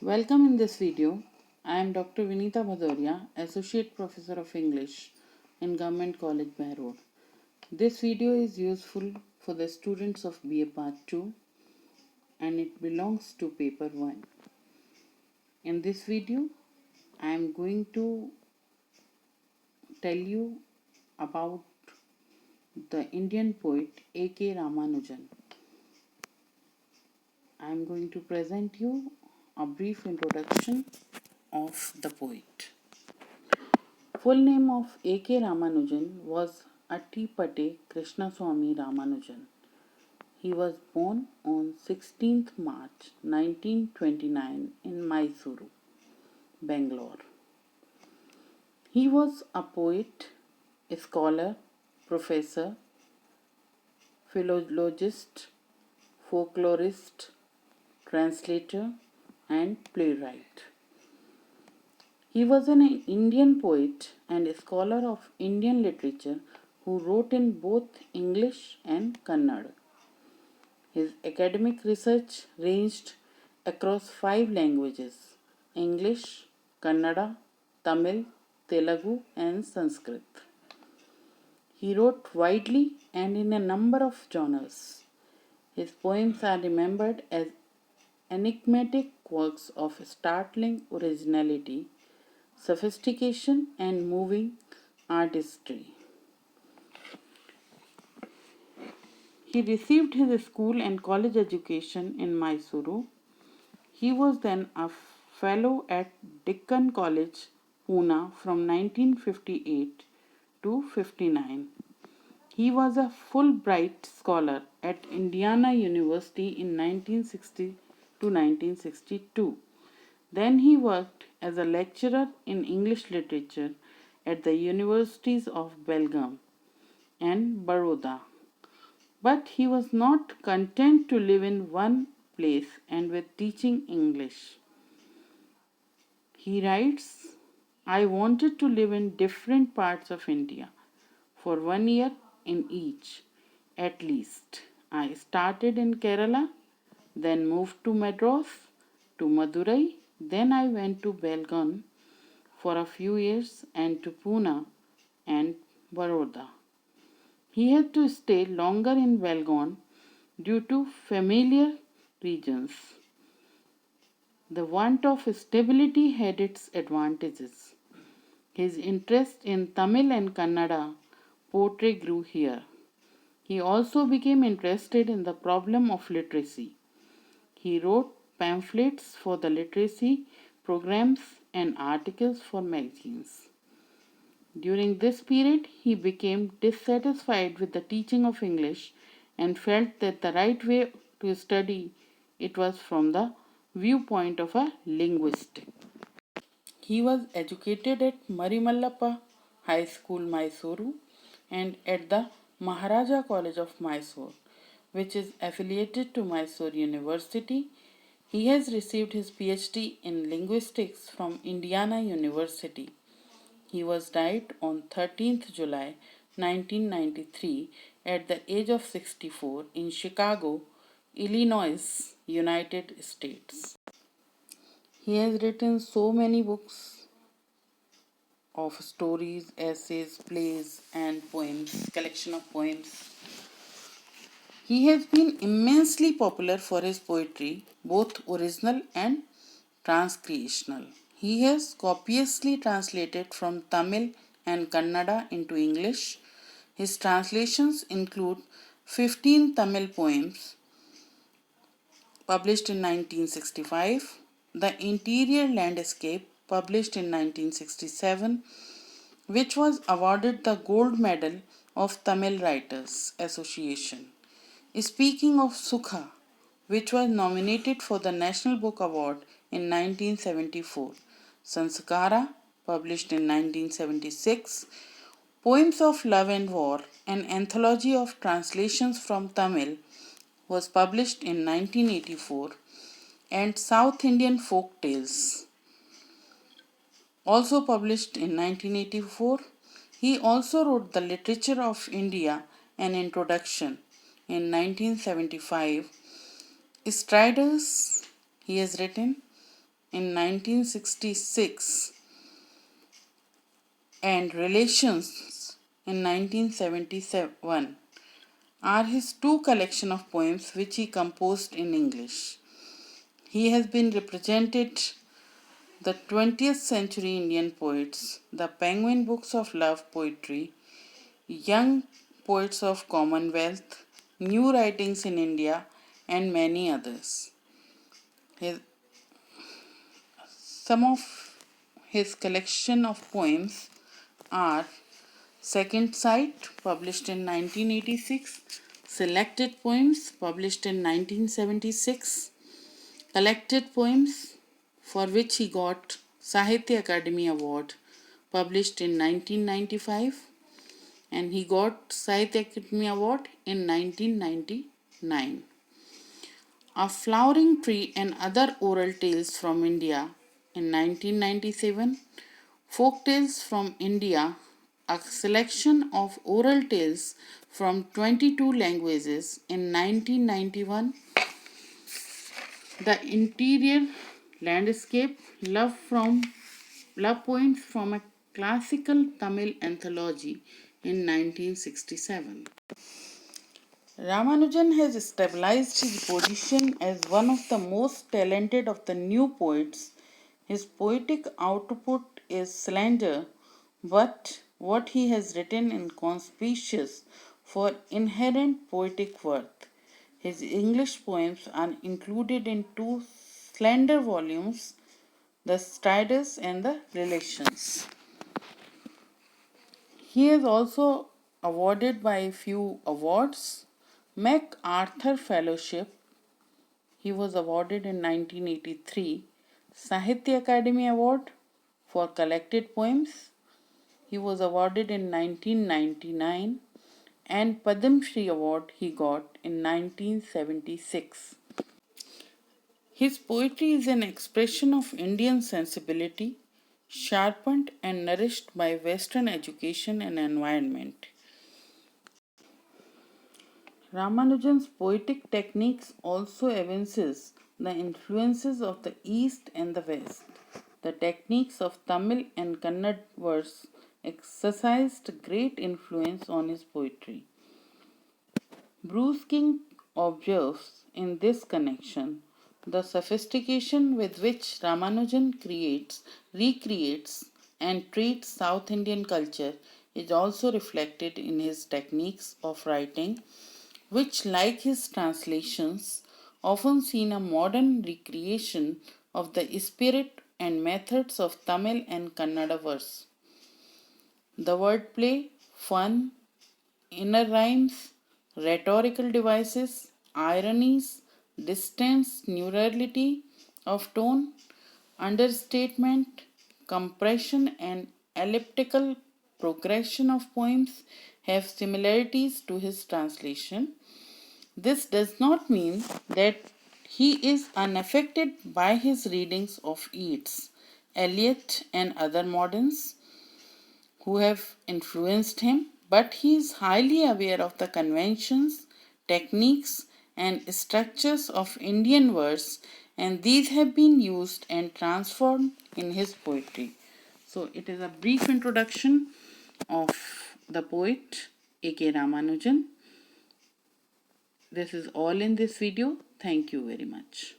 Welcome in this video. I am Dr. Vinita Bhadoria, Associate Professor of English in Government College, Behror. This video is useful for the students of BA Part 2 and it belongs to Paper 1. In this video, I am going to tell you about the Indian poet A.K. Ramanujan. I am going to present you a brief introduction of the poet. Full name of A.K. Ramanujan was Attipate Krishnaswamy Ramanujan. He was born on 16th March 1929 in Mysuru, Bangalore. He was a poet, a scholar, professor, philologist, folklorist, translator, and playwright. He was an Indian poet and a scholar of Indian literature who wrote in both English and Kannada. His academic research ranged across 5 languages: English, Kannada, Tamil, Telugu, and Sanskrit. He wrote widely and in a number of genres. His poems are remembered as enigmatic works of startling originality, sophistication, and moving artistry. He received his school and college education in Mysuru. He was then a fellow at Deccan College, Pune from 1958 to 59. He was a Fulbright scholar at Indiana University in 1960 to 1962. Then he worked as a lecturer in English literature at the universities of Belgaum and Baroda. But he was not content to live in one place and with teaching English. He writes, I wanted to live in different parts of India for 1 year in each, at least. I started in Kerala, then moved to Madras, to Madurai, then I went to Belgaum for a few years and to Pune and Baroda. He had to stay longer in Belgaum due to familiar regions. The want of stability had its advantages. His interest in Tamil and Kannada poetry grew here. He also became interested in the problem of literacy. He wrote pamphlets for the literacy programs and articles for magazines. During this period, he became dissatisfied with the teaching of English and felt that the right way to study it was from the viewpoint of a linguist. He was educated at Marimallappa High School, Mysuru, and at the Maharaja College of Mysore, which is affiliated to Mysore University. He has received his PhD in linguistics from Indiana University. He was died on 13th July 1993 at the age of 64 in Chicago, Illinois, United States. He has written so many books of stories, essays, plays, and poems, collection of poems. He has been immensely popular for his poetry, both original and transcreational. He has copiously translated from Tamil and Kannada into English. His translations include 15 Tamil poems published in 1965, The Interior Landscape published in 1967, which was awarded the Gold Medal of Tamil Writers Association. Speaking of Sukha, which was nominated for the National Book Award in 1974, Sanskara, published in 1976, Poems of Love and War, an anthology of translations from Tamil, was published in 1984, and South Indian Folk Tales, also published in 1984. He also wrote The Literature of India, an introduction, in 1975. Striders, he has written in 1966 and Relations in 1977 are his two collections of poems which he composed in English. He has been represented the 20th century Indian poets, the Penguin Books of Love Poetry, Young Poets of Commonwealth, New Writings in India, and many others. His, some of his collection of poems are Second Sight, published in 1986, Selected Poems, published in 1976, Collected Poems, for which he got Sahitya Akademi Award, published in 1995, and he got Sahitya Akademi Award in 1999. A Flowering Tree and Other Oral Tales from India in 1997, Folk Tales from India, a selection of oral tales from 22 languages in 1991, The Interior Landscape, Love Poems from a Classical Tamil Anthology in 1967. Ramanujan has stabilized his position as one of the most talented of the new poets. His poetic output is slender, but what he has written is conspicuous for inherent poetic worth. His English poems are included in two slender volumes, The Striders and the Relations. He is also awarded by a few awards. MacArthur Fellowship, he was awarded in 1983. Sahitya Akademi Award for collected poems, he was awarded in 1999, and Padma Shri Award he got in 1976. His poetry is an expression of Indian sensibility, sharpened and nourished by Western education and environment. Ramanujan's poetic techniques also evinces the influences of the East and the West. The techniques of Tamil and Kannada verse exercised great influence on his poetry. Bruce King observes in this connection the sophistication with which Ramanujan recreates, and treats South Indian culture is also reflected in his techniques of writing, which, like his translations, often seen a modern recreation of the spirit and methods of Tamil and Kannada verse. The wordplay, fun, inner rhymes, rhetorical devices, ironies, distance, neurality of tone, understatement, compression, and elliptical progression of poems have similarities to his translation. This does not mean that he is unaffected by his readings of Yeats, Eliot, and other moderns who have influenced him, but he is highly aware of the conventions, techniques, and structures of Indian verse, and these have been used and transformed in his poetry. So, it is a brief introduction of the poet A.K. Ramanujan. This is all in this video. Thank you very much.